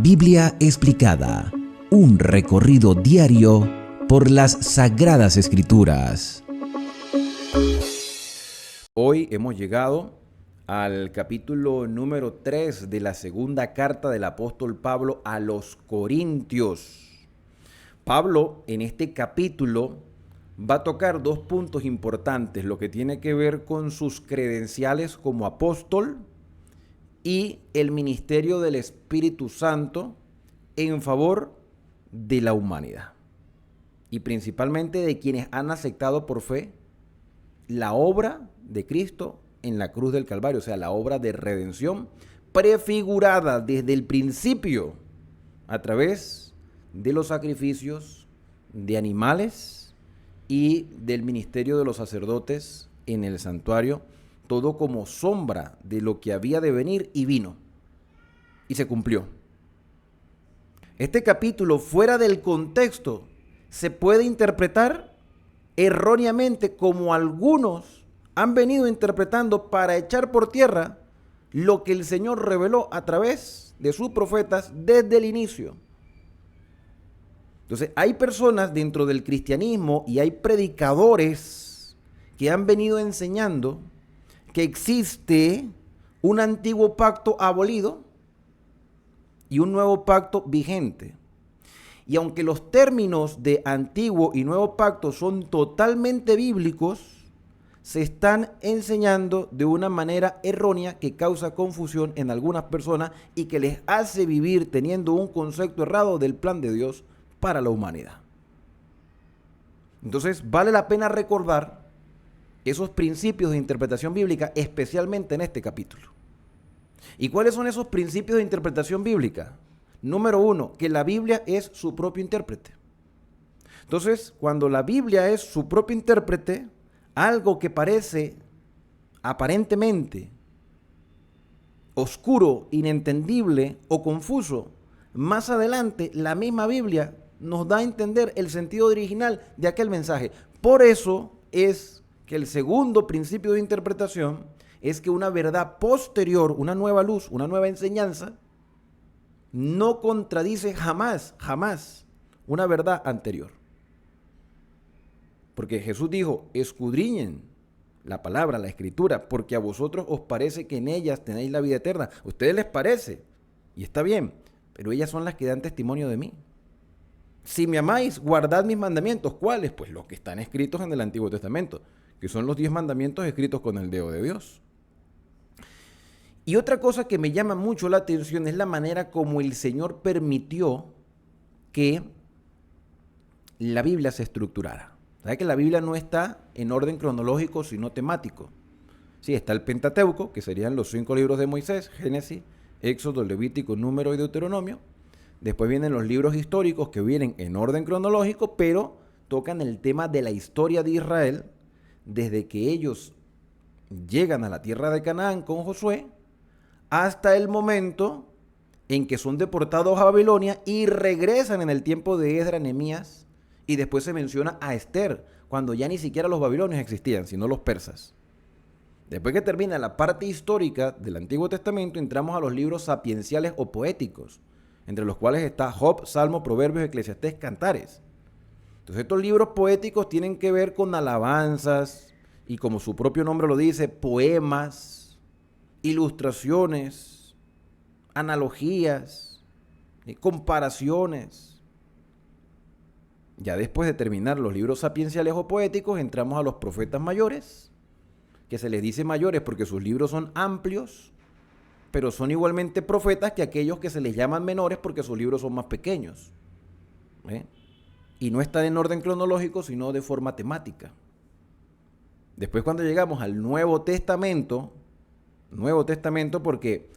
Biblia explicada, un recorrido diario por las Sagradas Escrituras. Hoy hemos llegado al capítulo número 3 de la segunda carta del apóstol Pablo a los Corintios. Pablo en este capítulo va a tocar dos puntos importantes, lo que tiene que ver con sus credenciales como apóstol y el ministerio del Espíritu Santo en favor de la humanidad y principalmente de quienes han aceptado por fe la obra de Cristo en la cruz del Calvario, o sea, la obra de redención prefigurada desde el principio a través de los sacrificios de animales y del ministerio de los sacerdotes en el santuario, todo como sombra de lo que había de venir y vino, y se cumplió. Este capítulo, fuera del contexto, se puede interpretar erróneamente como algunos han venido interpretando para echar por tierra lo que el Señor reveló a través de sus profetas desde el inicio. Entonces, hay personas dentro del cristianismo y hay predicadores que han venido enseñando que existe un antiguo pacto abolido y un nuevo pacto vigente. Y aunque los términos de antiguo y nuevo pacto son totalmente bíblicos, se están enseñando de una manera errónea que causa confusión en algunas personas y que les hace vivir teniendo un concepto errado del plan de Dios para la humanidad. Entonces, vale la pena recordar esos principios de interpretación bíblica, especialmente en este capítulo. ¿Y cuáles son esos principios de interpretación bíblica? Número uno, que la Biblia es su propio intérprete. Entonces, cuando la Biblia es su propio intérprete, algo que parece aparentemente oscuro, inentendible o confuso, más adelante la misma Biblia nos da a entender el sentido original de aquel mensaje. Por eso es que el segundo principio de interpretación es que una verdad posterior, una nueva luz, una nueva enseñanza, no contradice jamás una verdad anterior. Porque Jesús dijo, escudriñen la palabra, la escritura, porque a vosotros os parece que en ellas tenéis la vida eterna. A ustedes les parece, y está bien, pero ellas son las que dan testimonio de mí. Si me amáis, guardad mis mandamientos. ¿Cuáles? Pues los que están escritos en el Antiguo Testamento, que son los 10 mandamientos escritos con el dedo de Dios. Y otra cosa que me llama mucho la atención es la manera como el Señor permitió que la Biblia se estructurara. ¿Sabe que la Biblia no está en orden cronológico, sino temático? Sí, está el Pentateuco, que serían los 5 libros de Moisés, Génesis, Éxodo, Levítico, Número y Deuteronomio. Después vienen los libros históricos que vienen en orden cronológico, pero tocan el tema de la historia de Israel desde que ellos llegan a la tierra de Canaán con Josué hasta el momento en que son deportados a Babilonia y regresan en el tiempo de Esdras, Nehemías, y después se menciona a Esther, cuando ya ni siquiera los babilonios existían, sino los persas. Después que termina la parte histórica del Antiguo Testamento, entramos a los libros sapienciales o poéticos, entre los cuales está Job, Salmo, Proverbios, Eclesiastés, Cantares. Entonces estos libros poéticos tienen que ver con alabanzas y, como su propio nombre lo dice, poemas, ilustraciones, analogías, comparaciones. Ya después de terminar los libros sapienciales o poéticos, entramos a los profetas mayores, que se les dice mayores porque sus libros son amplios, pero son igualmente profetas que aquellos que se les llaman menores porque sus libros son más pequeños. Y no están en orden cronológico, sino de forma temática. Después, cuando llegamos al Nuevo Testamento porque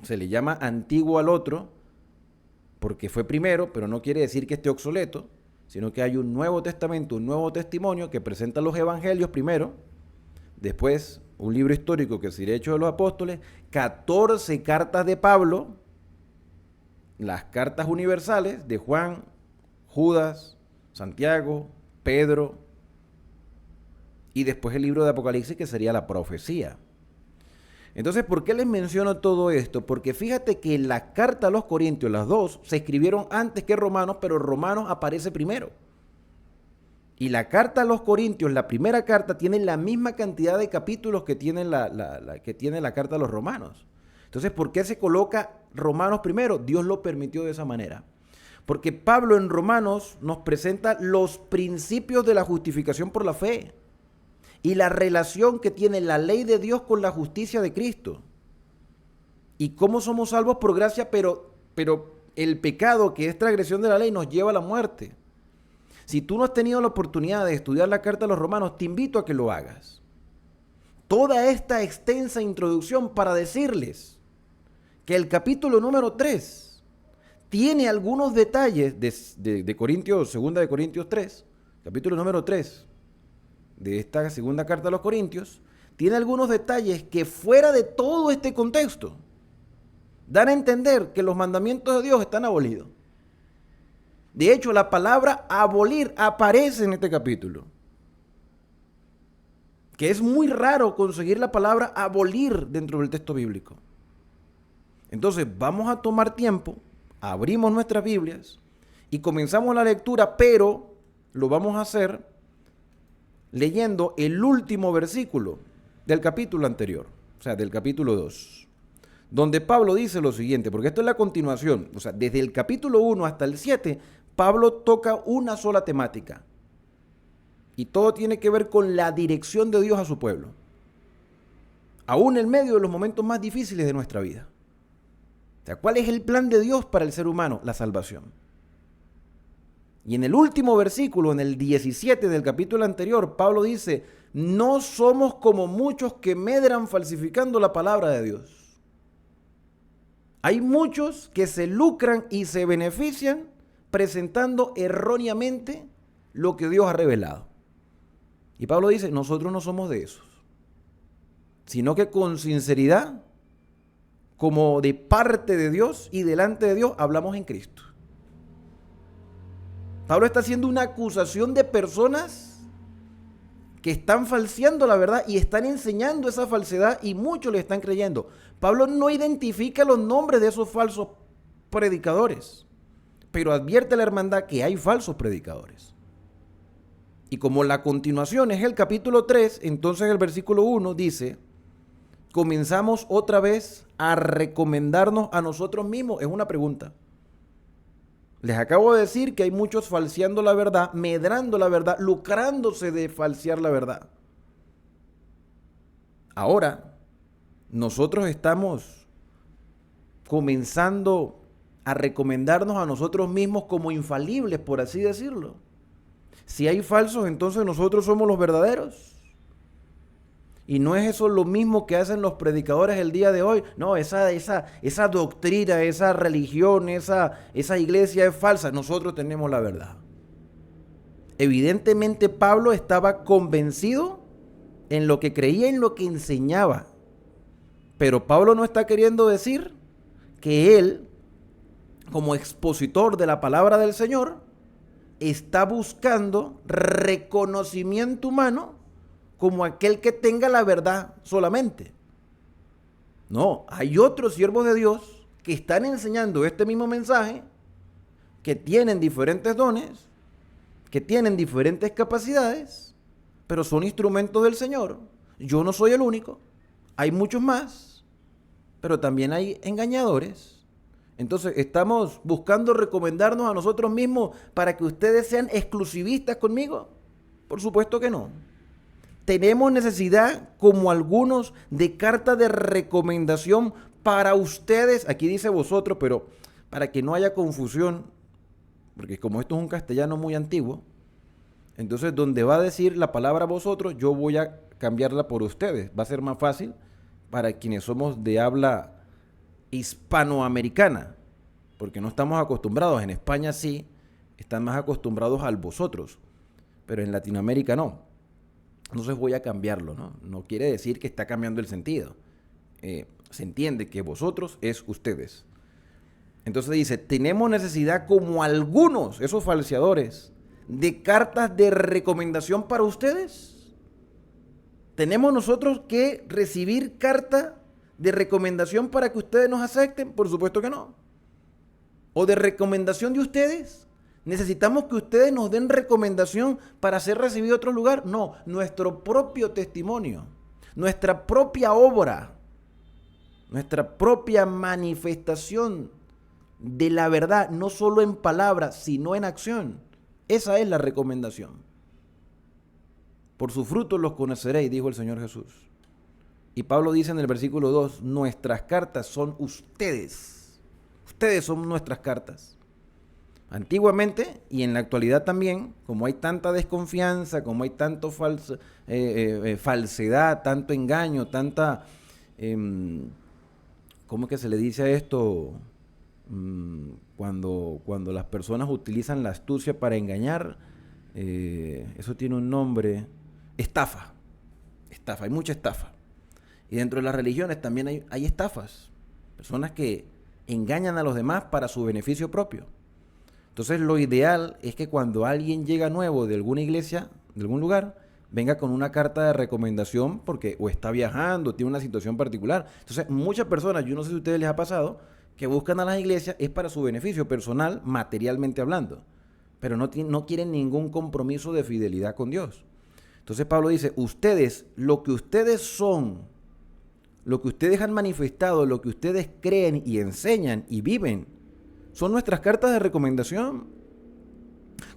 se le llama antiguo al otro, porque fue primero, pero no quiere decir que esté obsoleto, sino que hay un Nuevo Testamento, un nuevo testimonio que presenta los evangelios primero, después un libro histórico que sería Hechos de los Apóstoles, 14 cartas de Pablo, las cartas universales de Juan, Judas, Santiago, Pedro, y después el libro de Apocalipsis, que sería la profecía. Entonces, ¿por qué les menciono todo esto? Porque fíjate que la carta a los Corintios, las dos, se escribieron antes que Romanos, pero Romanos aparece primero. Y la carta a los Corintios, la primera carta, tiene la misma cantidad de capítulos que tiene que tiene la carta a los Romanos. Entonces, ¿por qué se coloca Romanos primero? Dios lo permitió de esa manera. Porque Pablo en Romanos nos presenta los principios de la justificación por la fe y la relación que tiene la ley de Dios con la justicia de Cristo. Y cómo somos salvos por gracia, pero el pecado, que es transgresión de la ley, nos lleva a la muerte. Si tú no has tenido la oportunidad de estudiar la carta a los Romanos, te invito a que lo hagas. Toda esta extensa introducción para decirles que el capítulo número 3 tiene algunos detalles de Corintios, segunda de Corintios 3, capítulo número 3 de esta segunda carta a los Corintios, tiene algunos detalles que fuera de todo este contexto dan a entender que los mandamientos de Dios están abolidos. De hecho, la palabra abolir aparece en este capítulo, que es muy raro conseguir la palabra abolir dentro del texto bíblico. Entonces, vamos a tomar tiempo, abrimos nuestras Biblias y comenzamos la lectura, pero lo vamos a hacer leyendo el último versículo del capítulo anterior, o sea, del capítulo 2, donde Pablo dice lo siguiente, porque esto es la continuación, o sea, desde el capítulo 1 hasta el 7, Pablo toca una sola temática, y todo tiene que ver con la dirección de Dios a su pueblo, aún en medio de los momentos más difíciles de nuestra vida. O sea, ¿cuál es el plan de Dios para el ser humano? La salvación. Y en el último versículo, en el 17 del capítulo anterior, Pablo dice, no somos como muchos que medran falsificando la palabra de Dios. Hay muchos que se lucran y se benefician presentando erróneamente lo que Dios ha revelado. Y Pablo dice, nosotros no somos de esos, sino que con sinceridad, como de parte de Dios y delante de Dios, hablamos en Cristo. Pablo está haciendo una acusación de personas que están falseando la verdad y están enseñando esa falsedad y muchos le están creyendo. Pablo no identifica los nombres de esos falsos predicadores, pero advierte a la hermandad que hay falsos predicadores. Y como la continuación es el capítulo 3, entonces el versículo 1 dice, comenzamos otra vez a recomendarnos a nosotros mismos. Es una pregunta. Les acabo de decir que hay muchos falseando la verdad, medrando la verdad, lucrándose de falsear la verdad. Ahora, nosotros estamos comenzando a recomendarnos a nosotros mismos como infalibles, por así decirlo. Si hay falsos, entonces nosotros somos los verdaderos. Y no es eso lo mismo que hacen los predicadores el día de hoy. No, esa doctrina, esa religión, esa iglesia es falsa. Nosotros tenemos la verdad. Evidentemente Pablo estaba convencido en lo que creía, en lo que enseñaba. Pero Pablo no está queriendo decir que él, como expositor de la palabra del Señor, está buscando reconocimiento humano como aquel que tenga la verdad solamente. No, hay otros siervos de Dios que están enseñando este mismo mensaje, que tienen diferentes dones, que tienen diferentes capacidades, pero son instrumentos del Señor. Yo no soy el único, hay muchos más, pero también hay engañadores. Entonces, ¿estamos buscando recomendarnos a nosotros mismos para que ustedes sean exclusivistas conmigo? Por supuesto que no. Tenemos necesidad, como algunos, de carta de recomendación para ustedes. Aquí dice vosotros, pero para que no haya confusión, porque como esto es un castellano muy antiguo, entonces donde va a decir la palabra vosotros, yo voy a cambiarla por ustedes. Va a ser más fácil para quienes somos de habla hispanoamericana, porque no estamos acostumbrados. En España sí, están más acostumbrados al vosotros, pero en Latinoamérica no. Entonces voy a cambiarlo, ¿no? No quiere decir que está cambiando el sentido. Se entiende que vosotros es ustedes. Entonces dice, tenemos necesidad como algunos, esos falseadores, de cartas de recomendación para ustedes. Tenemos nosotros que recibir carta ¿De recomendación para que ustedes nos acepten? Por supuesto que no. ¿O de recomendación de ustedes? ¿Necesitamos que ustedes nos den recomendación para ser recibidos a otro lugar? No, nuestro propio testimonio, nuestra propia obra, nuestra propia manifestación de la verdad, no solo en palabras, sino en acción. Esa es la recomendación. Por sus frutos los conoceréis, dijo el Señor Jesús. Y Pablo dice en el versículo 2, nuestras cartas son ustedes. Ustedes son nuestras cartas. Antiguamente y en la actualidad también, como hay tanta desconfianza, como hay tanto falsedad, tanto engaño, tanta, ¿cómo es que se le dice a esto? Cuando las personas utilizan la astucia para engañar, eso tiene un nombre, estafa, hay mucha estafa. Y dentro de las religiones también hay estafas, personas que engañan a los demás para su beneficio propio. Entonces lo ideal es que cuando alguien llega nuevo de alguna iglesia, de algún lugar, venga con una carta de recomendación porque o está viajando, tiene una situación particular. Entonces muchas personas, yo no sé si a ustedes les ha pasado, que buscan a las iglesias es para su beneficio personal, materialmente hablando, pero no quieren ningún compromiso de fidelidad con Dios. Entonces Pablo dice, ustedes, lo que ustedes son, lo que ustedes han manifestado, lo que ustedes creen y enseñan y viven, son nuestras cartas de recomendación,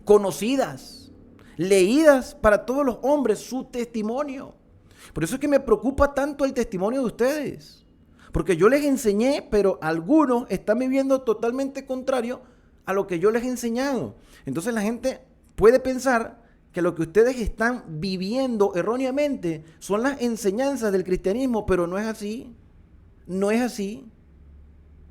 conocidas, leídas para todos los hombres, su testimonio. Por eso es que me preocupa tanto el testimonio de ustedes, porque yo les enseñé, pero algunos están viviendo totalmente contrario a lo que yo les he enseñado. Entonces la gente puede pensar que lo que ustedes están viviendo erróneamente son las enseñanzas del cristianismo, pero no es así, no es así.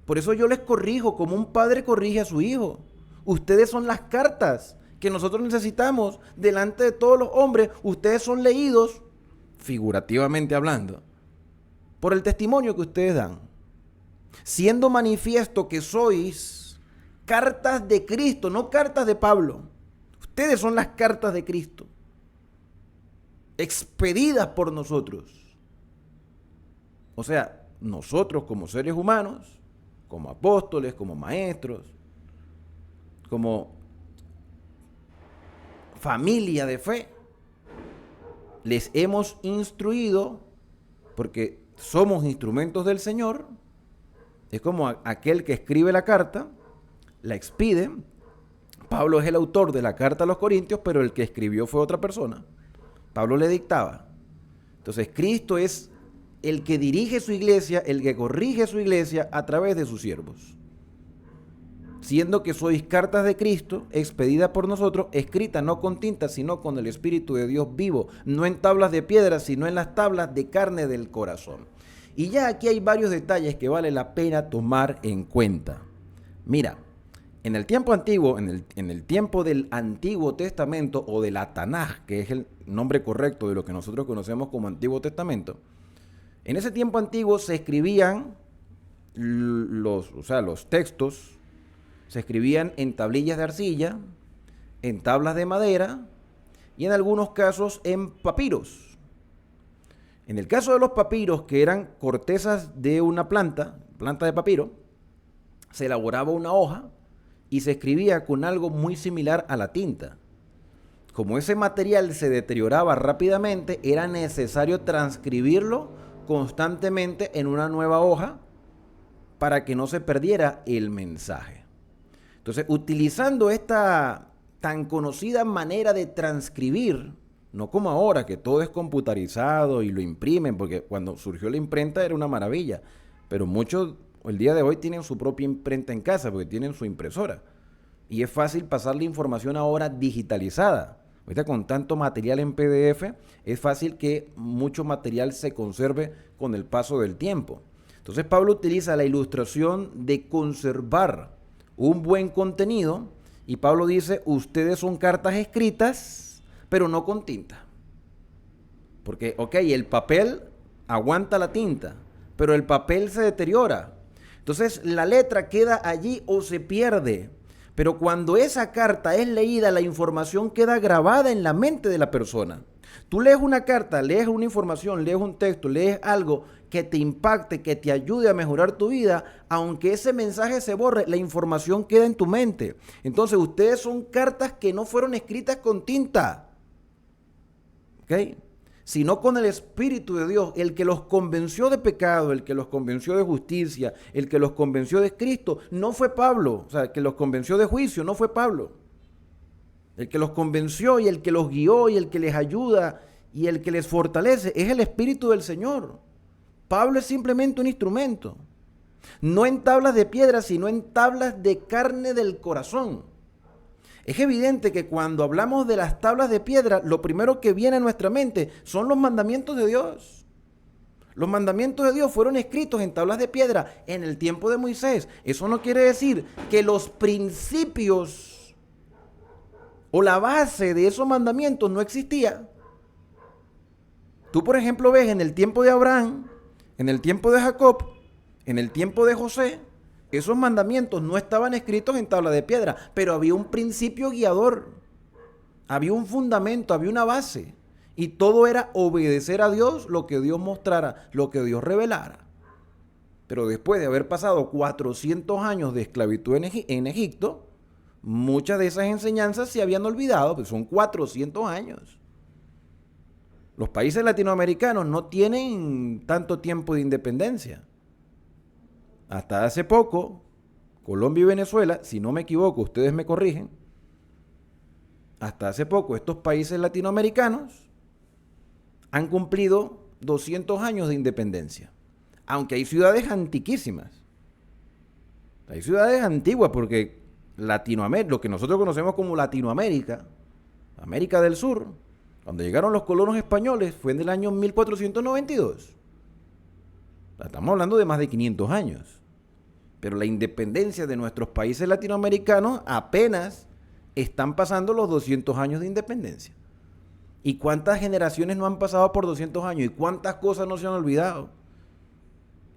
Por eso yo les corrijo como un padre corrige a su hijo. Ustedes son las cartas que nosotros necesitamos delante de todos los hombres. Ustedes son leídos, figurativamente hablando, por el testimonio que ustedes dan. Siendo manifiesto que sois cartas de Cristo, no cartas de Pablo. Ustedes son las cartas de Cristo, expedidas por nosotros. O sea, nosotros como seres humanos, como apóstoles, como maestros, como familia de fe, les hemos instruido, porque somos instrumentos del Señor. Es como aquel que escribe la carta, la expide. Pablo es el autor de la carta a los Corintios, pero el que escribió fue otra persona. Pablo le dictaba. Entonces Cristo es el que dirige su iglesia, el que corrige su iglesia a través de sus siervos. Siendo que sois cartas de Cristo, expedidas por nosotros, escritas no con tinta, sino con el Espíritu de Dios vivo, no en tablas de piedra, sino en las tablas de carne del corazón. Y ya aquí hay varios detalles que vale la pena tomar en cuenta. Mira, en el tiempo antiguo, en el tiempo del Antiguo Testamento, o de la Tanaj, que es el nombre correcto de lo que nosotros conocemos como Antiguo Testamento, en ese tiempo antiguo se escribían los textos, se escribían en tablillas de arcilla, en tablas de madera y en algunos casos en papiros. En el caso de los papiros, que eran cortezas de una planta de papiro, se elaboraba una hoja y se escribía con algo muy similar a la tinta. Como ese material se deterioraba rápidamente, era necesario transcribirlo constantemente en una nueva hoja para que no se perdiera el mensaje. Entonces, utilizando esta tan conocida manera de transcribir, no como ahora que todo es computarizado y lo imprimen, porque cuando surgió la imprenta era una maravilla, pero muchos el día de hoy tienen su propia imprenta en casa porque tienen su impresora y es fácil pasar la información ahora digitalizada. Ahorita con tanto material en PDF es fácil que mucho material se conserve con el paso del tiempo. Entonces Pablo utiliza la ilustración de conservar un buen contenido y Pablo dice, ustedes son cartas escritas, pero no con tinta. Porque, el papel aguanta la tinta, pero el papel se deteriora. Entonces la letra queda allí o se pierde. Pero cuando esa carta es leída, la información queda grabada en la mente de la persona. Tú lees una carta, lees una información, lees un texto, lees algo que te impacte, que te ayude a mejorar tu vida, aunque ese mensaje se borre, la información queda en tu mente. Entonces, ustedes son cartas que no fueron escritas con tinta, ¿ok? Sino con el Espíritu de Dios, el que los convenció de pecado, el que los convenció de justicia, el que los convenció de Cristo, no fue Pablo. O sea, el que los convenció de juicio no fue Pablo. El que los convenció y el que los guió y el que les ayuda y el que les fortalece es el Espíritu del Señor. Pablo es simplemente un instrumento. No en tablas de piedra, sino en tablas de carne del corazón. Es evidente que cuando hablamos de las tablas de piedra, lo primero que viene a nuestra mente son los mandamientos de Dios. Los mandamientos de Dios fueron escritos en tablas de piedra en el tiempo de Moisés. Eso no quiere decir que los principios o la base de esos mandamientos no existía. Tú, por ejemplo, ves en el tiempo de Abraham, en el tiempo de Jacob, en el tiempo de José, esos mandamientos no estaban escritos en tabla de piedra, pero había un principio guiador, había un fundamento, había una base. Y todo era obedecer a Dios, lo que Dios mostrara, lo que Dios revelara. Pero después de haber pasado 400 años de esclavitud en Egipto, muchas de esas enseñanzas se habían olvidado, pues son 400 años. Los países latinoamericanos no tienen tanto tiempo de independencia. Hasta hace poco, Colombia y Venezuela, si no me equivoco, ustedes me corrigen, hasta hace poco estos países latinoamericanos han cumplido 200 años de independencia. Aunque hay ciudades antiquísimas. Hay ciudades antiguas porque Latinoamérica, lo que nosotros conocemos como Latinoamérica, América del Sur, cuando llegaron los colonos españoles fue en el año 1492. Estamos hablando de más de 500 años. Pero la independencia de nuestros países latinoamericanos apenas están pasando los 200 años de independencia. ¿Y cuántas generaciones no han pasado por 200 años? ¿Y cuántas cosas no se han olvidado?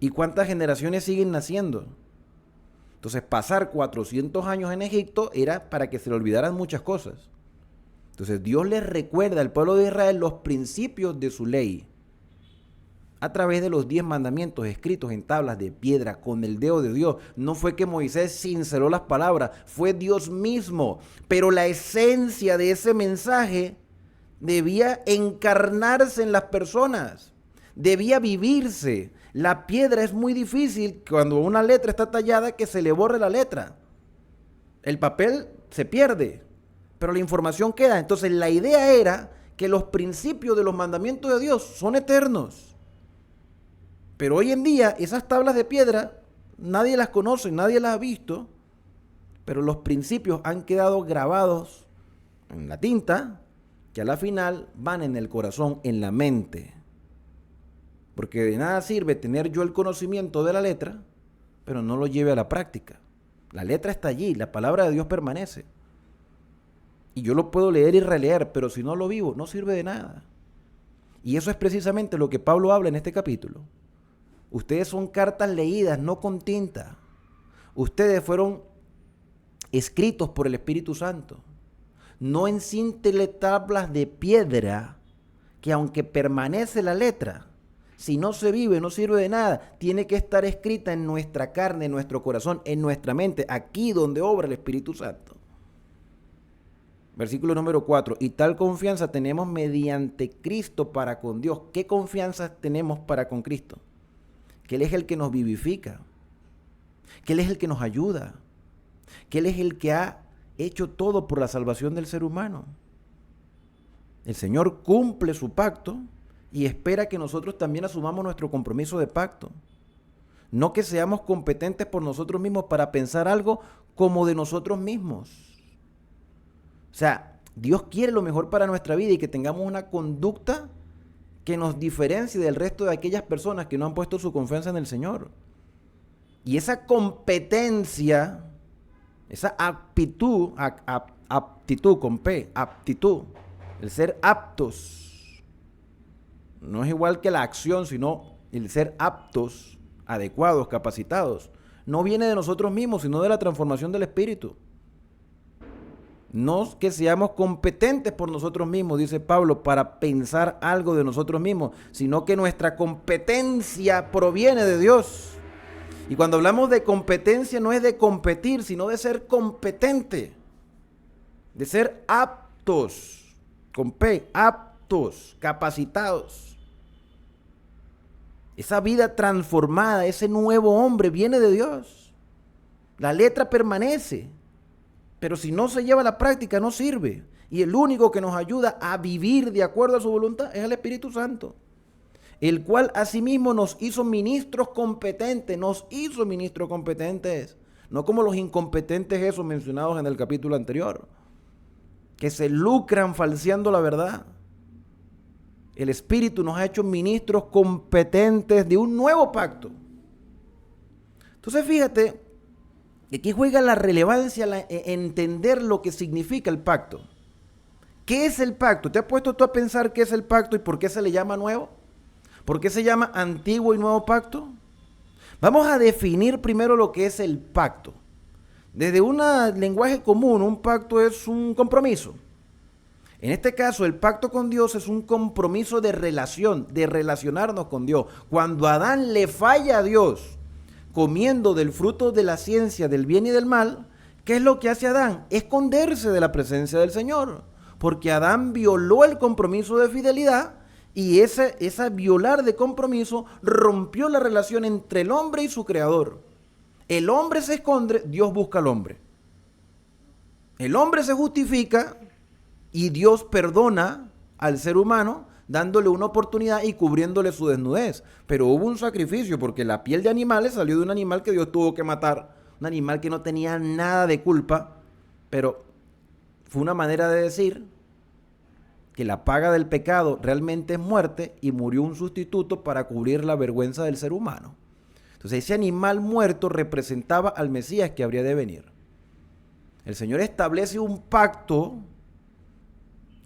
¿Y cuántas generaciones siguen naciendo? Entonces, pasar 400 años en Egipto era para que se le olvidaran muchas cosas. Entonces, Dios les recuerda al pueblo de Israel los principios de su ley a través de los 10 mandamientos escritos en tablas de piedra con el dedo de Dios. No fue que Moisés sinceró las palabras, fue Dios mismo. Pero la esencia de ese mensaje debía encarnarse en las personas, debía vivirse. La piedra es muy difícil cuando una letra está tallada que se le borre la letra. El papel se pierde, pero la información queda. Entonces la idea era que los principios de los mandamientos de Dios son eternos. Pero hoy en día esas tablas de piedra nadie las conoce, nadie las ha visto, pero los principios han quedado grabados en la tinta que a la final van en el corazón, en la mente. Porque de nada sirve tener yo el conocimiento de la letra, pero no lo lleve a la práctica. La letra está allí, la palabra de Dios permanece. Y yo lo puedo leer y releer, pero si no lo vivo, no sirve de nada. Y eso es precisamente lo que Pablo habla en este capítulo. Ustedes son cartas leídas, no con tinta. Ustedes fueron escritos por el Espíritu Santo. No en simple tablas de piedra, que aunque permanece la letra, si no se vive, no sirve de nada. Tiene que estar escrita en nuestra carne, en nuestro corazón, en nuestra mente, aquí donde obra el Espíritu Santo. Versículo número 4. Y tal confianza tenemos mediante Cristo para con Dios. ¿Qué confianza tenemos para con Cristo? Que Él es el que nos vivifica, que Él es el que nos ayuda, que Él es el que ha hecho todo por la salvación del ser humano. El Señor cumple su pacto y espera que nosotros también asumamos nuestro compromiso de pacto. No que seamos competentes por nosotros mismos para pensar algo como de nosotros mismos. O sea, Dios quiere lo mejor para nuestra vida y que tengamos una conducta que nos diferencie del resto de aquellas personas que no han puesto su confianza en el Señor. Y esa competencia, esa aptitud con P, aptitud, el ser aptos, no es igual que la acción, sino el ser aptos, adecuados, capacitados. No viene de nosotros mismos, sino de la transformación del Espíritu. No que seamos competentes por nosotros mismos, dice Pablo, para pensar algo de nosotros mismos, sino que nuestra competencia proviene de Dios. Y cuando hablamos de competencia no es de competir, sino de ser competente, de ser aptos, con P, aptos, capacitados. Esa vida transformada, ese nuevo hombre viene de Dios. La letra permanece, pero si no se lleva a la práctica no sirve. Y el único que nos ayuda a vivir de acuerdo a su voluntad es el Espíritu Santo, el cual asimismo nos hizo ministros competentes, no como los incompetentes esos mencionados en el capítulo anterior, que se lucran falseando la verdad. El Espíritu nos ha hecho ministros competentes de un nuevo pacto. Entonces fíjate, aquí juega la relevancia entender lo que significa el pacto. ¿Qué es el pacto? ¿Te has puesto tú a pensar qué es el pacto y por qué se le llama nuevo? ¿Por qué se llama antiguo y nuevo pacto? Vamos a definir primero lo que es el pacto. Desde un lenguaje común, un pacto es un compromiso. En este caso, el pacto con Dios es un compromiso de relación, de relacionarnos con Dios. Cuando Adán le falla a Dios, comiendo del fruto de la ciencia del bien y del mal, ¿qué es lo que hace Adán? Esconderse de la presencia del Señor, porque Adán violó el compromiso de fidelidad y esa violar de compromiso rompió la relación entre el hombre y su creador. El hombre se esconde, Dios busca al hombre. El hombre se justifica y Dios perdona al ser humano dándole una oportunidad y cubriéndole su desnudez. Pero hubo un sacrificio porque la piel de animales salió de un animal que Dios tuvo que matar. Un animal que no tenía nada de culpa, pero fue una manera de decir que la paga del pecado realmente es muerte y murió un sustituto para cubrir la vergüenza del ser humano. Entonces ese animal muerto representaba al Mesías que habría de venir. El Señor establece un pacto,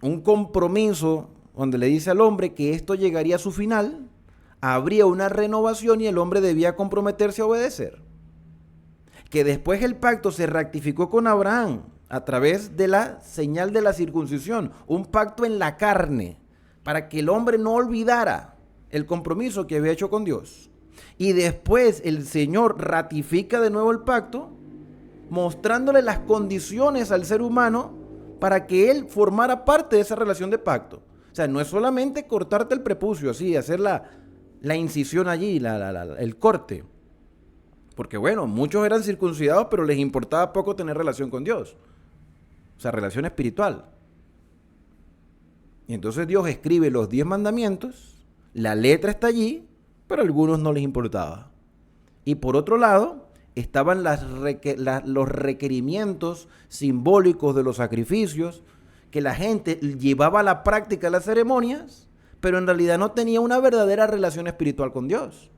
un compromiso donde le dice al hombre que esto llegaría a su final, habría una renovación y el hombre debía comprometerse a obedecer. Que después el pacto se ratificó con Abraham a través de la señal de la circuncisión, un pacto en la carne, para que el hombre no olvidara el compromiso que había hecho con Dios. Y después el Señor ratifica de nuevo el pacto, mostrándole las condiciones al ser humano para que él formara parte de esa relación de pacto. O sea, no es solamente cortarte el prepucio, así, hacer la incisión allí, el corte. Porque bueno, muchos eran circuncidados, pero les importaba poco tener relación con Dios. O sea, relación espiritual. Y entonces Dios escribe los 10 mandamientos, la letra está allí, pero a algunos no les importaba. Y por otro lado, estaban los requerimientos simbólicos de los sacrificios, que la gente llevaba a la práctica las ceremonias, pero en realidad no tenía una verdadera relación espiritual con Dios.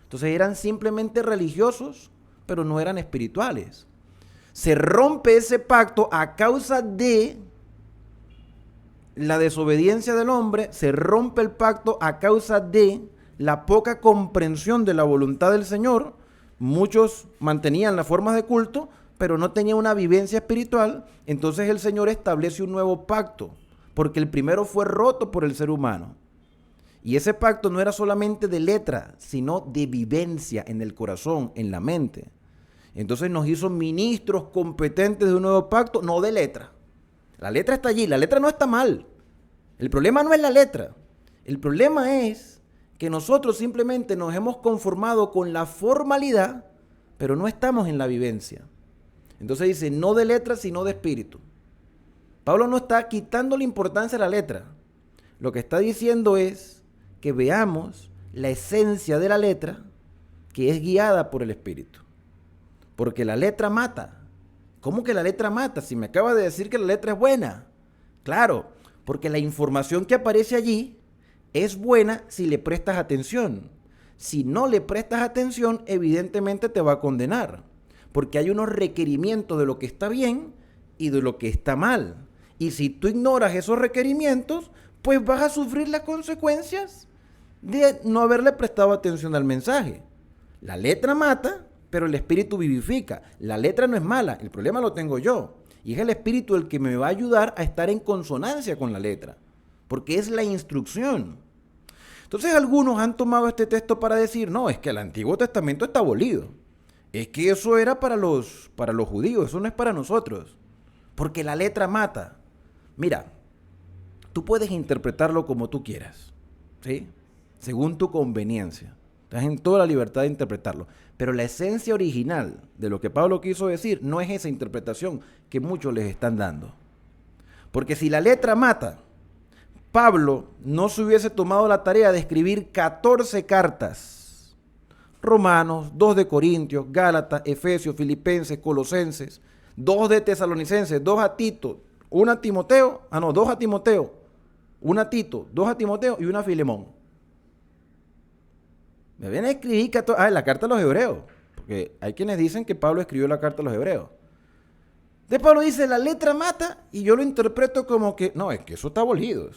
Entonces eran simplemente religiosos, pero no eran espirituales. Se rompe ese pacto a causa de la desobediencia del hombre, se rompe el pacto a causa de la poca comprensión de la voluntad del Señor. Muchos mantenían las formas de culto, pero no tenían una vivencia espiritual. Entonces el Señor establece un nuevo pacto, porque el primero fue roto por el ser humano. Y ese pacto no era solamente de letra, sino de vivencia en el corazón, en la mente. Entonces nos hizo ministros competentes de un nuevo pacto, no de letra. La letra está allí, la letra no está mal. El problema no es la letra. El problema es que nosotros simplemente nos hemos conformado con la formalidad, pero no estamos en la vivencia. Entonces dice, no de letra, sino de espíritu. Pablo no está quitando la importancia de la letra. Lo que está diciendo es que veamos la esencia de la letra, que es guiada por el espíritu. Porque la letra mata. ¿Cómo que la letra mata? Si me acaba de decir que la letra es buena. Claro, porque la información que aparece allí es buena si le prestas atención. Si no le prestas atención, evidentemente te va a condenar. Porque hay unos requerimientos de lo que está bien y de lo que está mal. Y si tú ignoras esos requerimientos, pues vas a sufrir las consecuencias de no haberle prestado atención al mensaje. La letra mata, pero el espíritu vivifica. La letra no es mala, el problema lo tengo yo. Y es el Espíritu el que me va a ayudar a estar en consonancia con la letra, porque es la instrucción. Entonces algunos han tomado este texto para decir, no, es que el Antiguo Testamento está abolido. Es que eso era para los judíos, eso no es para nosotros. Porque la letra mata. Mira, tú puedes interpretarlo como tú quieras, ¿sí? Según tu conveniencia. Estás en toda la libertad de interpretarlo. Pero la esencia original de lo que Pablo quiso decir no es esa interpretación que muchos les están dando. Porque si la letra mata, Pablo no se hubiese tomado la tarea de escribir 14 cartas. Romanos, 2 de Corintios, Gálatas, Efesios, Filipenses, Colosenses, 2 de Tesalonicenses, 2 a Tito, 2 a Timoteo, 1 a Tito, 2 a Timoteo y 1 a Filemón. Me viene a escribir la carta a los hebreos, porque hay quienes dicen que Pablo escribió la carta a los hebreos. Entonces Pablo dice, la letra mata, y yo lo interpreto como que, no, es que eso está abolido.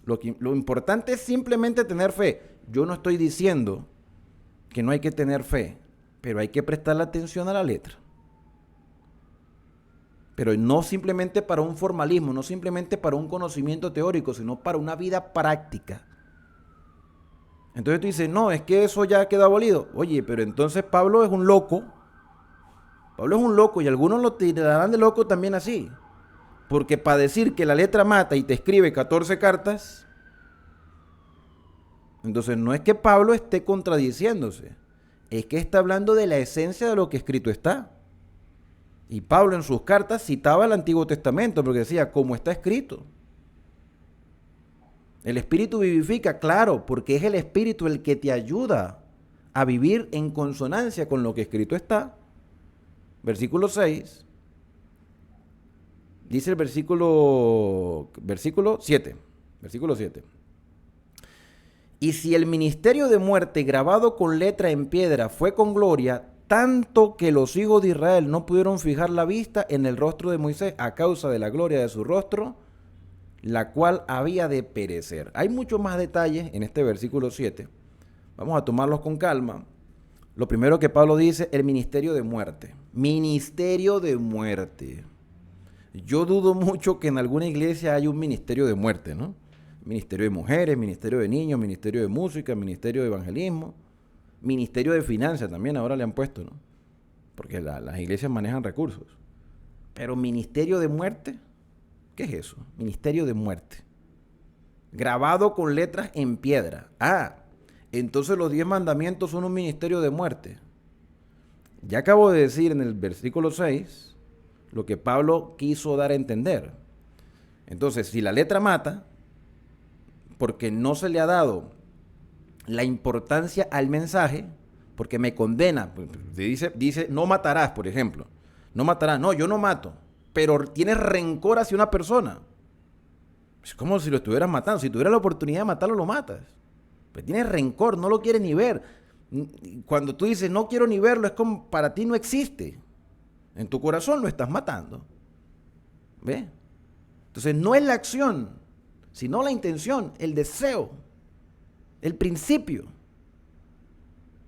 Lo importante es simplemente tener fe. Yo no estoy diciendo que no hay que tener fe, pero hay que prestarle atención a la letra. Pero no simplemente para un formalismo, no simplemente para un conocimiento teórico, sino para una vida práctica. Entonces tú dices, no, es que eso ya queda abolido. Oye, pero entonces Pablo es un loco. Pablo es un loco y algunos lo tirarán de loco también así. Porque para decir que la letra mata y te escribe 14 cartas, entonces no es que Pablo esté contradiciéndose, es que está hablando de la esencia de lo que escrito está. Y Pablo en sus cartas citaba el Antiguo Testamento porque decía, como está escrito. El Espíritu vivifica, claro, porque es el Espíritu el que te ayuda a vivir en consonancia con lo que escrito está. Versículo 6. Dice el versículo 7. Versículo 7. Y si el ministerio de muerte grabado con letra en piedra fue con gloria, tanto que los hijos de Israel no pudieron fijar la vista en el rostro de Moisés a causa de la gloria de su rostro, la cual había de perecer. Hay muchos más detalles en este versículo 7. Vamos a tomarlos con calma. Lo primero que Pablo dice, el ministerio de muerte. Ministerio de muerte. Yo dudo mucho que en alguna iglesia haya un ministerio de muerte, ¿no? Ministerio de mujeres, ministerio de niños, ministerio de música, ministerio de evangelismo, ministerio de finanzas también ahora le han puesto, ¿no? Porque las iglesias manejan recursos. Pero ministerio de muerte, ¿qué es eso? Ministerio de muerte. Grabado con letras en piedra. Entonces los 10 mandamientos son un ministerio de muerte. Ya acabo de decir en el versículo 6 lo que Pablo quiso dar a entender. Entonces, si la letra mata, porque no se le ha dado la importancia al mensaje, porque me condena, dice no matarás, por ejemplo. No matarás. No, yo no mato, pero tienes rencor hacia una persona. Es como si lo estuvieras matando. Si tuvieras la oportunidad de matarlo, lo matas. Pero tienes rencor, no lo quieres ni ver. Cuando tú dices no quiero ni verlo, es como para ti no existe. En tu corazón lo estás matando. ¿Ve? Entonces no es la acción, sino la intención, el deseo, el principio.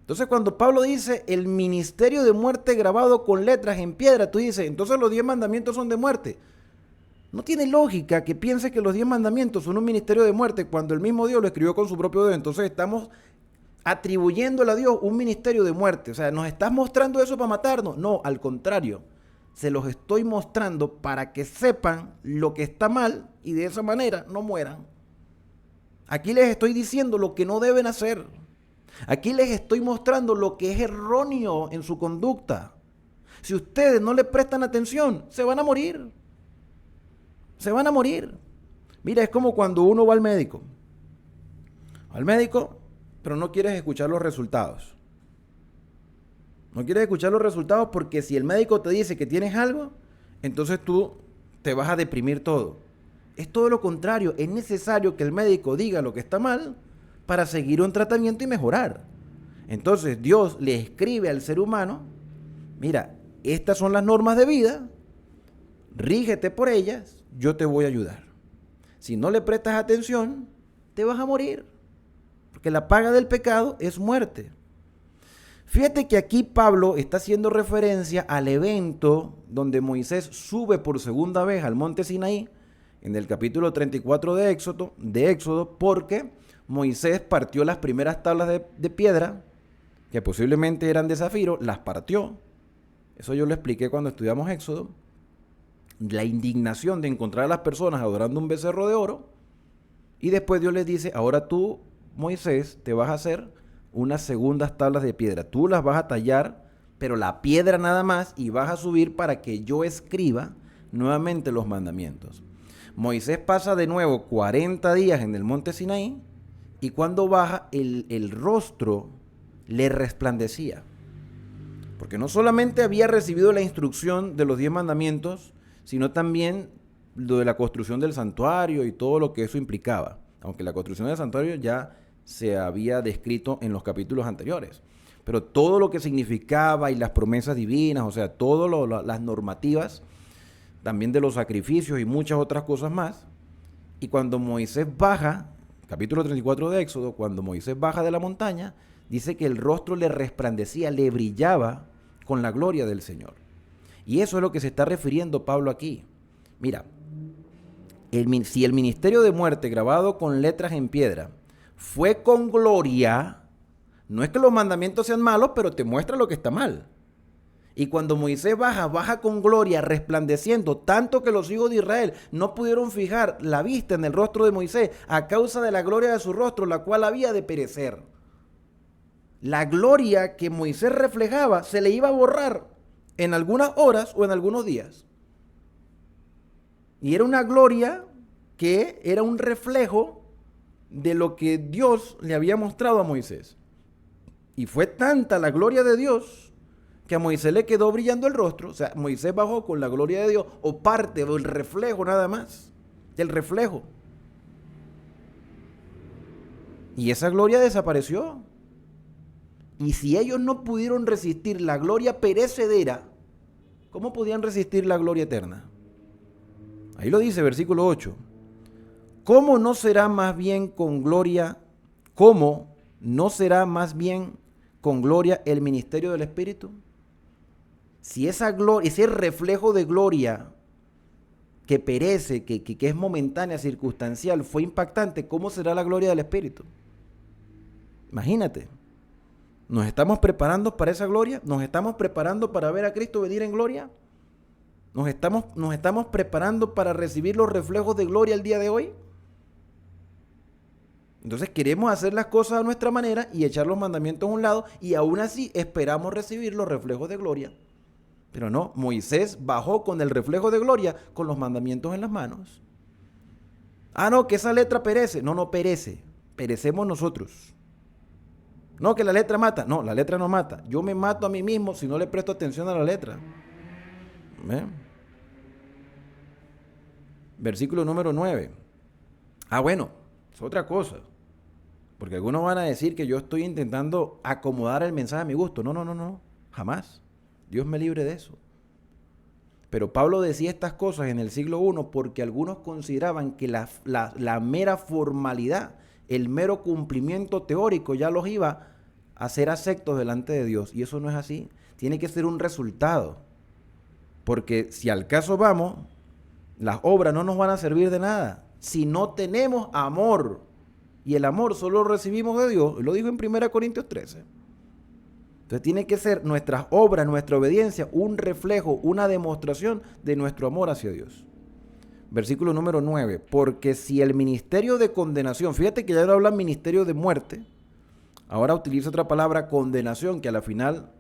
Entonces cuando Pablo dice el ministerio de muerte grabado con letras en piedra, tú dices, entonces los 10 mandamientos son de muerte. No tiene lógica que piense que los 10 mandamientos son un ministerio de muerte cuando el mismo Dios lo escribió con su propio dedo. Entonces estamos atribuyéndole a Dios un ministerio de muerte. O sea, ¿nos estás mostrando eso para matarnos? No, al contrario. Se los estoy mostrando para que sepan lo que está mal y de esa manera no mueran. Aquí les estoy diciendo lo que no deben hacer. Aquí les estoy mostrando lo que es erróneo en su conducta. Si ustedes no le prestan atención, se van a morir. Se van a morir. Mira, es como cuando uno va al médico. Al médico, pero no quieres escuchar los resultados. No quieres escuchar los resultados porque si el médico te dice que tienes algo, entonces tú te vas a deprimir todo. Es todo lo contrario. Es necesario que el médico diga lo que está mal para seguir un tratamiento y mejorar. Entonces Dios le escribe al ser humano, mira, estas son las normas de vida, rígete por ellas, yo te voy a ayudar. Si no le prestas atención, te vas a morir. Porque la paga del pecado es muerte. Fíjate que aquí Pablo está haciendo referencia al evento donde Moisés sube por segunda vez al monte Sinaí, en el capítulo 34 de Éxodo, porque Moisés partió las primeras tablas de piedra, que posiblemente eran de zafiro, las partió. Eso yo lo expliqué cuando estudiamos Éxodo. La indignación de encontrar a las personas adorando un becerro de oro. Y después Dios les dice, ahora tú, Moisés, te vas a hacer unas segundas tablas de piedra. Tú las vas a tallar, pero la piedra nada más, y vas a subir para que yo escriba nuevamente los mandamientos. Moisés pasa de nuevo 40 días en el monte Sinaí, y cuando baja el rostro le resplandecía. Porque no solamente había recibido la instrucción de los 10 mandamientos, sino también lo de la construcción del santuario y todo lo que eso implicaba. Aunque la construcción del santuario ya se había descrito en los capítulos anteriores. Pero todo lo que significaba y las promesas divinas, o sea, todas las normativas, también de los sacrificios y muchas otras cosas más. Y cuando Moisés baja, capítulo 34 de Éxodo, cuando Moisés baja de la montaña, dice que el rostro le resplandecía, le brillaba con la gloria del Señor. Y eso es lo que se está refiriendo Pablo aquí. Mira, si el ministerio de muerte grabado con letras en piedra fue con gloria, no es que los mandamientos sean malos, pero te muestra lo que está mal. Y cuando Moisés baja con gloria, resplandeciendo, tanto que los hijos de Israel no pudieron fijar la vista en el rostro de Moisés a causa de la gloria de su rostro, la cual había de perecer. La gloria que Moisés reflejaba se le iba a borrar en algunas horas o en algunos días. Y era una gloria que era un reflejo de lo que Dios le había mostrado a Moisés. Y fue tanta la gloria de Dios que a Moisés le quedó brillando el rostro. O sea, Moisés bajó con la gloria de Dios, o parte del reflejo nada más, del reflejo. Y esa gloria desapareció. Y si ellos no pudieron resistir la gloria perecedera, ¿cómo podían resistir la gloria eterna? Ahí lo dice, versículo 8. ¿Cómo no será más bien con gloria el ministerio del Espíritu? Si esa gloria, ese reflejo de gloria que perece, que es momentánea, circunstancial, fue impactante, ¿cómo será la gloria del Espíritu? Imagínate. ¿Nos estamos preparando para esa gloria? ¿Nos estamos preparando para ver a Cristo venir en gloria? ¿Nos estamos preparando para recibir los reflejos de gloria el día de hoy? Entonces queremos hacer las cosas a nuestra manera y echar los mandamientos a un lado, y aún así esperamos recibir los reflejos de gloria. Pero no, Moisés bajó con el reflejo de gloria, con los mandamientos en las manos. Ah, no, que esa letra perece. No perece. Perecemos nosotros. No, que la letra mata. No, la letra no mata. Yo me mato a mí mismo si no le presto atención a la letra. ¿Ven? Versículo número 9. Ah, bueno, es otra cosa. Porque algunos van a decir que yo estoy intentando acomodar el mensaje a mi gusto. No. Jamás. Dios me libre de eso. Pero Pablo decía estas cosas en el siglo I porque algunos consideraban que la mera formalidad, el mero cumplimiento teórico ya los iba a hacer aceptos delante de Dios. Y eso no es así. Tiene que ser un resultado. Porque si al caso vamos, las obras no nos van a servir de nada si no tenemos amor. Y el amor solo lo recibimos de Dios. Lo dijo en 1 Corintios 13. Entonces tiene que ser nuestras obras, nuestra obediencia, un reflejo, una demostración de nuestro amor hacia Dios. Versículo número 9. Porque si el ministerio de condenación, fíjate que ya no habla ministerio de muerte, ahora utiliza otra palabra, condenación, que a la final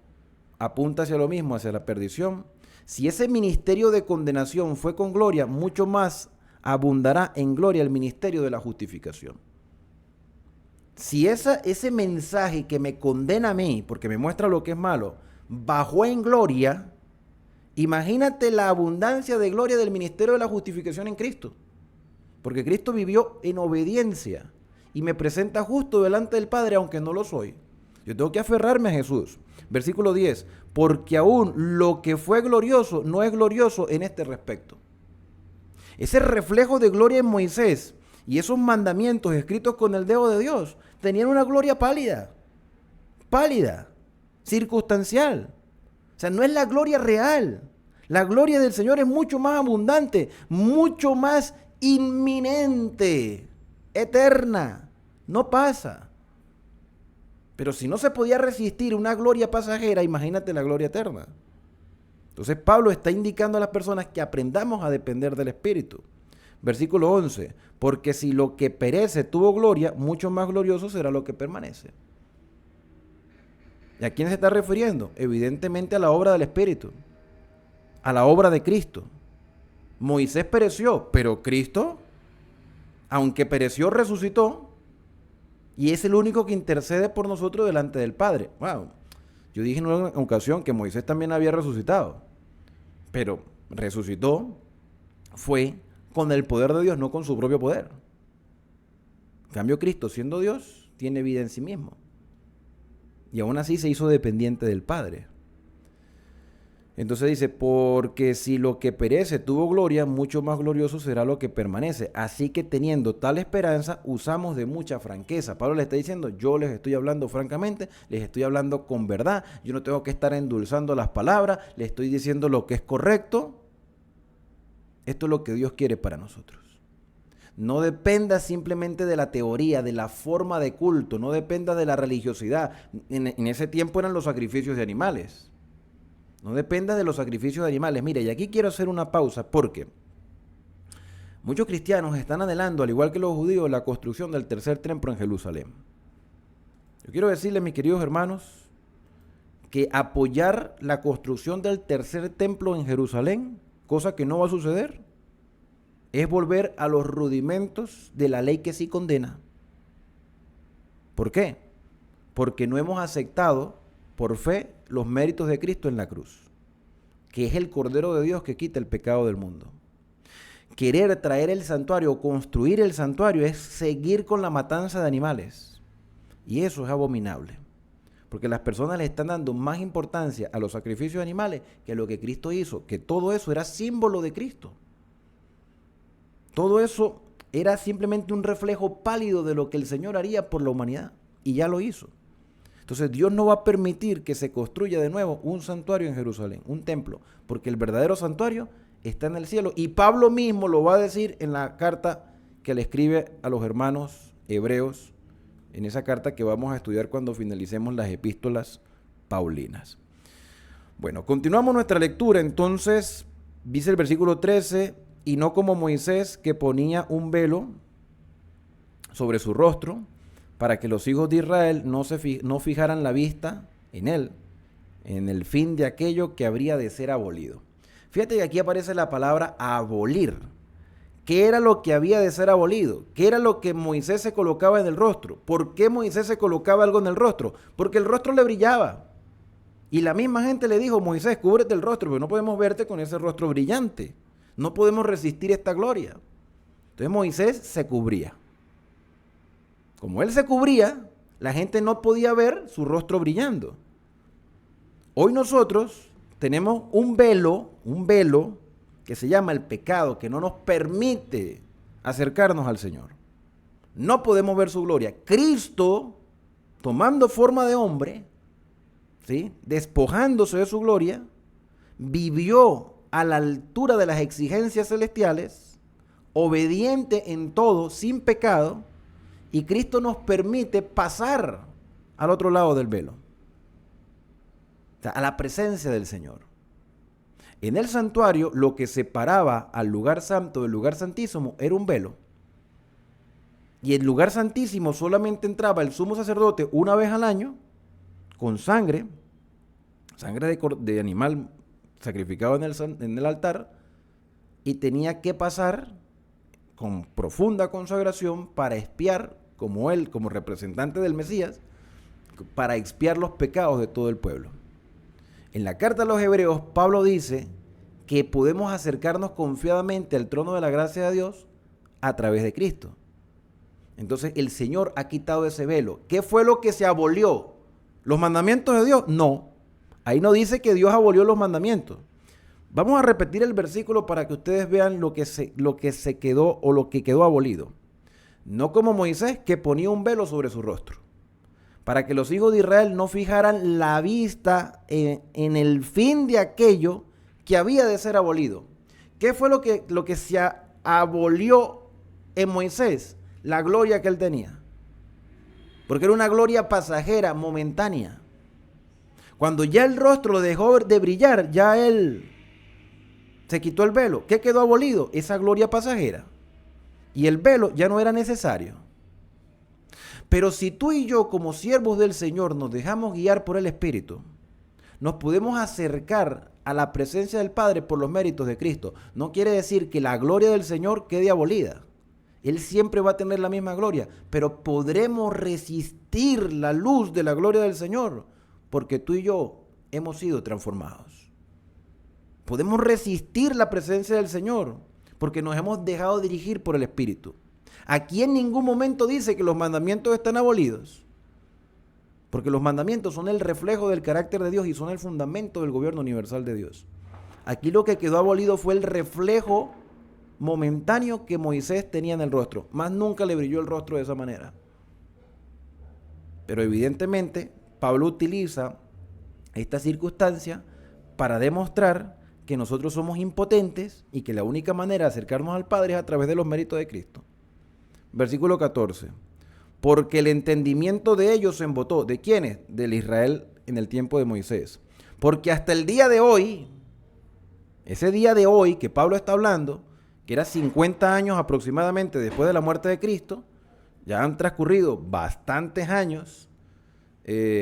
apunta hacia lo mismo, hacia la perdición. Si ese ministerio de condenación fue con gloria, mucho más abundará en gloria el ministerio de la justificación. Si ese mensaje que me condena a mí, porque me muestra lo que es malo, bajó en gloria, imagínate la abundancia de gloria del ministerio de la justificación en Cristo. Porque Cristo vivió en obediencia y me presenta justo delante del Padre, aunque no lo soy. Yo tengo que aferrarme a Jesús. Versículo 10. Porque aún lo que fue glorioso no es glorioso en este respecto. Ese reflejo de gloria en Moisés y esos mandamientos escritos con el dedo de Dios tenían una gloria pálida. Pálida. circunstancial. O sea, no es la gloria real. La gloria del Señor es mucho más abundante, mucho más inminente, eterna. No pasa. Pero si no se podía resistir una gloria pasajera, imagínate la gloria eterna. Entonces Pablo está indicando a las personas que aprendamos a depender del Espíritu. Versículo 11, porque si lo que perece tuvo gloria, mucho más glorioso será lo que permanece. ¿Y a quién se está refiriendo? Evidentemente a la obra del Espíritu, a la obra de Cristo. Moisés pereció, pero Cristo, aunque pereció, resucitó y es el único que intercede por nosotros delante del Padre. Wow. Yo dije en una ocasión que Moisés también había resucitado, pero resucitó fue con el poder de Dios, no con su propio poder. En cambio, Cristo, siendo Dios, tiene vida en sí mismo. Y aún así se hizo dependiente del Padre. Entonces dice, porque si lo que perece tuvo gloria, mucho más glorioso será lo que permanece. Así que teniendo tal esperanza, usamos de mucha franqueza. Pablo le está diciendo, yo les estoy hablando francamente, les estoy hablando con verdad. Yo no tengo que estar endulzando las palabras, les estoy diciendo lo que es correcto. Esto es lo que Dios quiere para nosotros. No dependa simplemente de la teoría, de la forma de culto, no dependa de la religiosidad. En ese tiempo eran los sacrificios de animales. No dependa de los sacrificios de animales. Mire, y aquí quiero hacer una pausa porque muchos cristianos están anhelando, al igual que los judíos, la construcción del tercer templo en Jerusalén. Yo quiero decirles, mis queridos hermanos, que apoyar la construcción del tercer templo en Jerusalén, cosa que no va a suceder, es volver a los rudimentos de la ley que sí condena. ¿Por qué? Porque no hemos aceptado por fe los méritos de Cristo en la cruz, que es el Cordero de Dios que quita el pecado del mundo. Querer traer el santuario, construir el santuario, es seguir con la matanza de animales. Y eso es abominable. Porque las personas le están dando más importancia a los sacrificios de animales que a lo que Cristo hizo, que todo eso era símbolo de Cristo. Todo eso era simplemente un reflejo pálido de lo que el Señor haría por la humanidad, y ya lo hizo. Entonces Dios no va a permitir que se construya de nuevo un santuario en Jerusalén, un templo, porque el verdadero santuario está en el cielo. Y Pablo mismo lo va a decir en la carta que le escribe a los hermanos hebreos, en esa carta que vamos a estudiar cuando finalicemos las epístolas paulinas. Bueno, continuamos nuestra lectura. Entonces, dice el versículo 13, y no como Moisés, que ponía un velo sobre su rostro, para que los hijos de Israel no fijaran la vista en él, en el fin de aquello que habría de ser abolido. Fíjate que aquí aparece la palabra abolir. ¿Qué era lo que había de ser abolido? ¿Qué era lo que Moisés se colocaba en el rostro? ¿Por qué Moisés se colocaba algo en el rostro? Porque el rostro le brillaba. Y la misma gente le dijo, Moisés, cúbrete el rostro, porque no podemos verte con ese rostro brillante. No podemos resistir esta gloria. Entonces Moisés se cubría. Como él se cubría, la gente no podía ver su rostro brillando. Hoy nosotros tenemos un velo que se llama el pecado, que no nos permite acercarnos al Señor. No podemos ver su gloria. Cristo, tomando forma de hombre, ¿sí?, despojándose de su gloria, vivió a la altura de las exigencias celestiales, obediente en todo, sin pecado, y Cristo nos permite pasar al otro lado del velo, o sea, a la presencia del Señor. En el santuario, lo que separaba al lugar santo del lugar santísimo era un velo. Y el lugar santísimo solamente entraba el sumo sacerdote una vez al año, con sangre de animal sacrificado en el altar, y tenía que pasar con profunda consagración para expiar, como él, como representante del Mesías, para expiar los pecados de todo el pueblo. En la carta a los Hebreos, Pablo dice que podemos acercarnos confiadamente al trono de la gracia de Dios a través de Cristo. Entonces el Señor ha quitado ese velo. ¿Qué fue lo que se abolió? ¿Los mandamientos de Dios? No. Ahí no dice que Dios abolió los mandamientos. Vamos a repetir el versículo para que ustedes vean lo que se quedó o lo que quedó abolido. No como Moisés, que ponía un velo sobre su rostro, para que los hijos de Israel no fijaran la vista en el fin de aquello que había de ser abolido. ¿Qué fue lo que se abolió en Moisés? La gloria que él tenía. Porque era una gloria pasajera, momentánea. Cuando ya el rostro dejó de brillar, ya él se quitó el velo. ¿Qué quedó abolido? Esa gloria pasajera. Y el velo ya no era necesario. Pero si tú y yo, como siervos del Señor, nos dejamos guiar por el Espíritu, nos podemos acercar a la presencia del Padre por los méritos de Cristo. No quiere decir que la gloria del Señor quede abolida. Él siempre va a tener la misma gloria, pero podremos resistir la luz de la gloria del Señor, porque tú y yo hemos sido transformados. Podemos resistir la presencia del Señor, porque nos hemos dejado dirigir por el Espíritu. Aquí en ningún momento dice que los mandamientos están abolidos, porque los mandamientos son el reflejo del carácter de Dios y son el fundamento del gobierno universal de Dios. Aquí lo que quedó abolido fue el reflejo momentáneo que Moisés tenía en el rostro. Más nunca le brilló el rostro de esa manera. Pero evidentemente Pablo utiliza esta circunstancia para demostrar que nosotros somos impotentes y que la única manera de acercarnos al Padre es a través de los méritos de Cristo. Versículo 14. Porque el entendimiento de ellos se embotó. ¿De quiénes? Del Israel en el tiempo de Moisés. Porque hasta el día de hoy, ese día de hoy que Pablo está hablando, que era 50 años aproximadamente después de la muerte de Cristo, ya han transcurrido bastantes años desde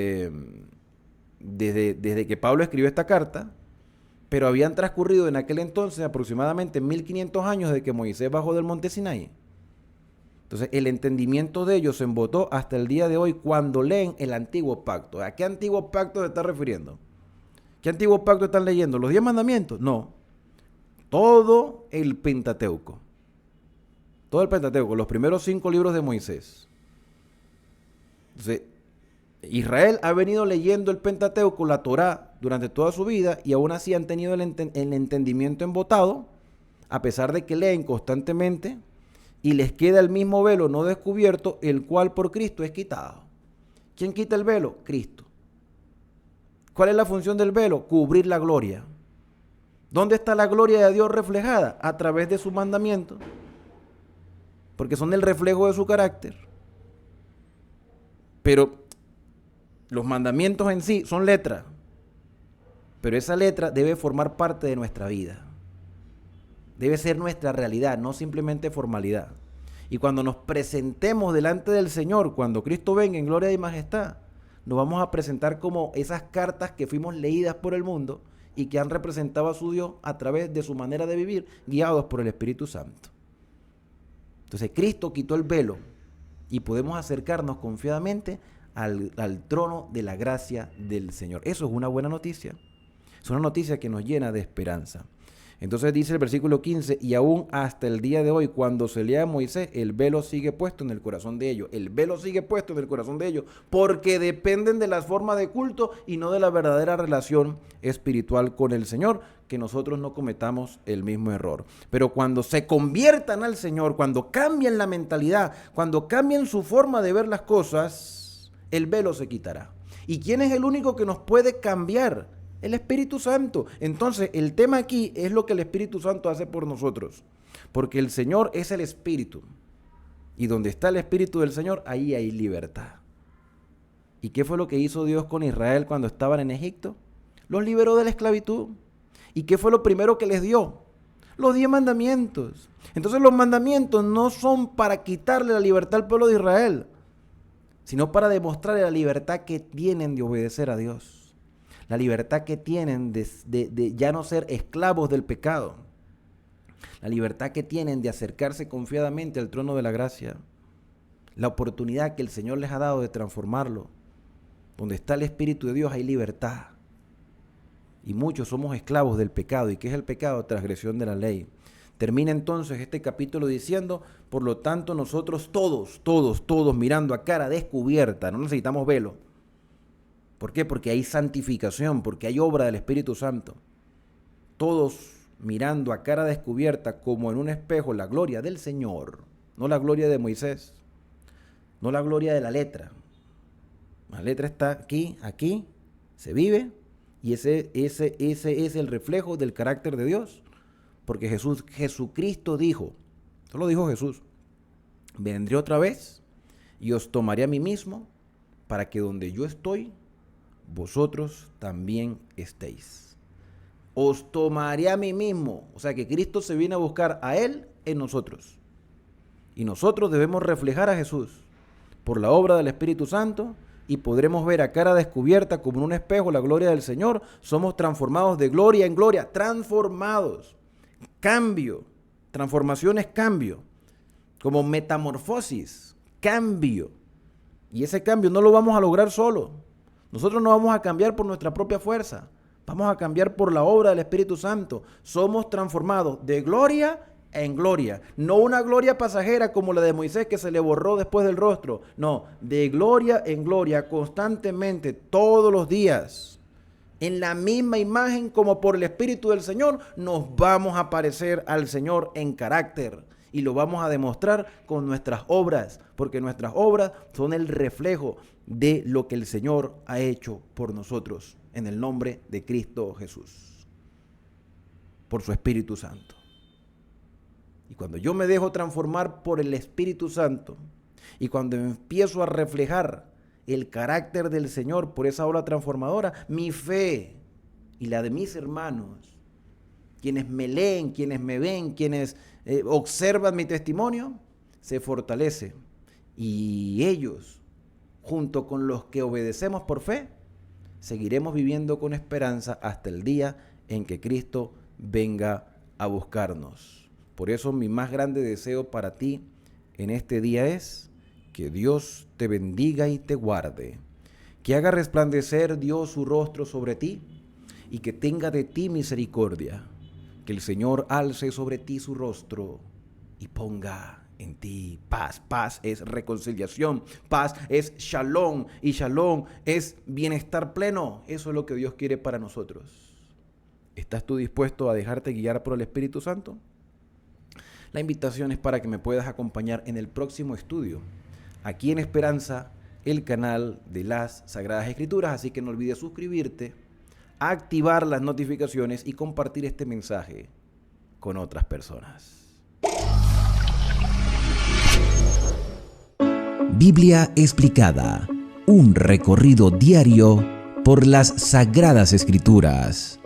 que Pablo escribió esta carta, pero habían transcurrido en aquel entonces aproximadamente 1500 años desde que Moisés bajó del monte Sinaí. Entonces, el entendimiento de ellos se embotó hasta el día de hoy cuando leen el antiguo pacto. ¿A qué antiguo pacto se está refiriendo? ¿Qué antiguo pacto están leyendo? ¿Los 10 mandamientos? No. Todo el Pentateuco. Todo el Pentateuco, los primeros 5 libros de Moisés. Entonces, Israel ha venido leyendo el Pentateuco, la Torá, durante toda su vida y aún así han tenido el entendimiento embotado, a pesar de que leen constantemente. Y les queda el mismo velo no descubierto, el cual por Cristo es quitado. ¿Quién quita el velo? Cristo. ¿Cuál es la función del velo? Cubrir la gloria. ¿Dónde está la gloria de Dios reflejada? A través de sus mandamientos. Porque son el reflejo de su carácter. Pero los mandamientos en sí son letra. Pero esa letra debe formar parte de nuestra vida. Debe ser nuestra realidad, no simplemente formalidad. Y cuando nos presentemos delante del Señor, cuando Cristo venga en gloria y majestad, nos vamos a presentar como esas cartas que fuimos leídas por el mundo y que han representado a su Dios a través de su manera de vivir, guiados por el Espíritu Santo. Entonces Cristo quitó el velo y podemos acercarnos confiadamente al trono de la gracia del Señor. Eso es una buena noticia. Es una noticia que nos llena de esperanza. Entonces dice el versículo 15, y aún hasta el día de hoy, cuando se lea a Moisés, el velo sigue puesto en el corazón de ellos. El velo sigue puesto en el corazón de ellos, porque dependen de las formas de culto y no de la verdadera relación espiritual con el Señor, que nosotros no cometamos el mismo error. Pero cuando se conviertan al Señor, cuando cambien la mentalidad, cuando cambien su forma de ver las cosas, el velo se quitará. ¿Y quién es el único que nos puede cambiar? El Espíritu Santo. Entonces, el tema aquí es lo que el Espíritu Santo hace por nosotros. Porque el Señor es el Espíritu. Y donde está el Espíritu del Señor, ahí hay libertad. ¿Y qué fue lo que hizo Dios con Israel cuando estaban en Egipto? Los liberó de la esclavitud. ¿Y qué fue lo primero que les dio? Los 10 mandamientos. Entonces, los mandamientos no son para quitarle la libertad al pueblo de Israel, sino para demostrarle la libertad que tienen de obedecer a Dios. La libertad que tienen de ya no ser esclavos del pecado. La libertad que tienen de acercarse confiadamente al trono de la gracia. La oportunidad que el Señor les ha dado de transformarlo. Donde está el Espíritu de Dios hay libertad. Y muchos somos esclavos del pecado. ¿Y qué es el pecado? Transgresión de la ley. Termina entonces este capítulo diciendo, por lo tanto nosotros todos mirando a cara descubierta, no necesitamos velo. ¿Por qué? Porque hay santificación, porque hay obra del Espíritu Santo. Todos mirando a cara descubierta como en un espejo la gloria del Señor, no la gloria de Moisés, no la gloria de la letra, La letra está aquí, se vive, y ese es el reflejo del carácter de Dios. Porque Jesucristo dijo, eso lo dijo Jesús, vendré otra vez y os tomaré a mí mismo para que donde yo estoy, vosotros también estéis. Os tomaré a mí mismo. O sea que Cristo se viene a buscar a Él en nosotros. Y nosotros debemos reflejar a Jesús por la obra del Espíritu Santo y podremos ver a cara descubierta como en un espejo la gloria del Señor. Somos transformados de gloria en gloria, transformados. Cambio, transformación es cambio, como metamorfosis, cambio. Y ese cambio no lo vamos a lograr solo. Nosotros no vamos a cambiar por nuestra propia fuerza. Vamos a cambiar por la obra del Espíritu Santo. Somos transformados de gloria en gloria. No una gloria pasajera como la de Moisés que se le borró después del rostro. No, de gloria en gloria, constantemente, todos los días. En la misma imagen como por el Espíritu del Señor, nos vamos a parecer al Señor en carácter. Y lo vamos a demostrar con nuestras obras, porque nuestras obras son el reflejo de lo que el Señor ha hecho por nosotros, en el nombre de Cristo Jesús, por su Espíritu Santo. Y cuando yo me dejo transformar por el Espíritu Santo, y cuando empiezo a reflejar el carácter del Señor por esa obra transformadora, mi fe y la de mis hermanos, quienes me leen, quienes me ven, quienes observan mi testimonio, se fortalece. Y ellos, junto con los que obedecemos por fe, seguiremos viviendo con esperanza hasta el día en que Cristo venga a buscarnos. Por eso mi más grande deseo para ti en este día es que Dios te bendiga y te guarde, que haga resplandecer Dios su rostro sobre ti y que tenga de ti misericordia, que el Señor alce sobre ti su rostro y ponga en ti paz. Paz es reconciliación, paz es shalom, y shalom es bienestar pleno. Eso es lo que Dios quiere para nosotros. ¿Estás tú dispuesto a dejarte guiar por el Espíritu Santo? La invitación es para que me puedas acompañar en el próximo estudio, aquí en Esperanza, el canal de las Sagradas Escrituras. Así que no olvides suscribirte, activar las notificaciones y compartir este mensaje con otras personas. Biblia explicada, un recorrido diario por las Sagradas Escrituras.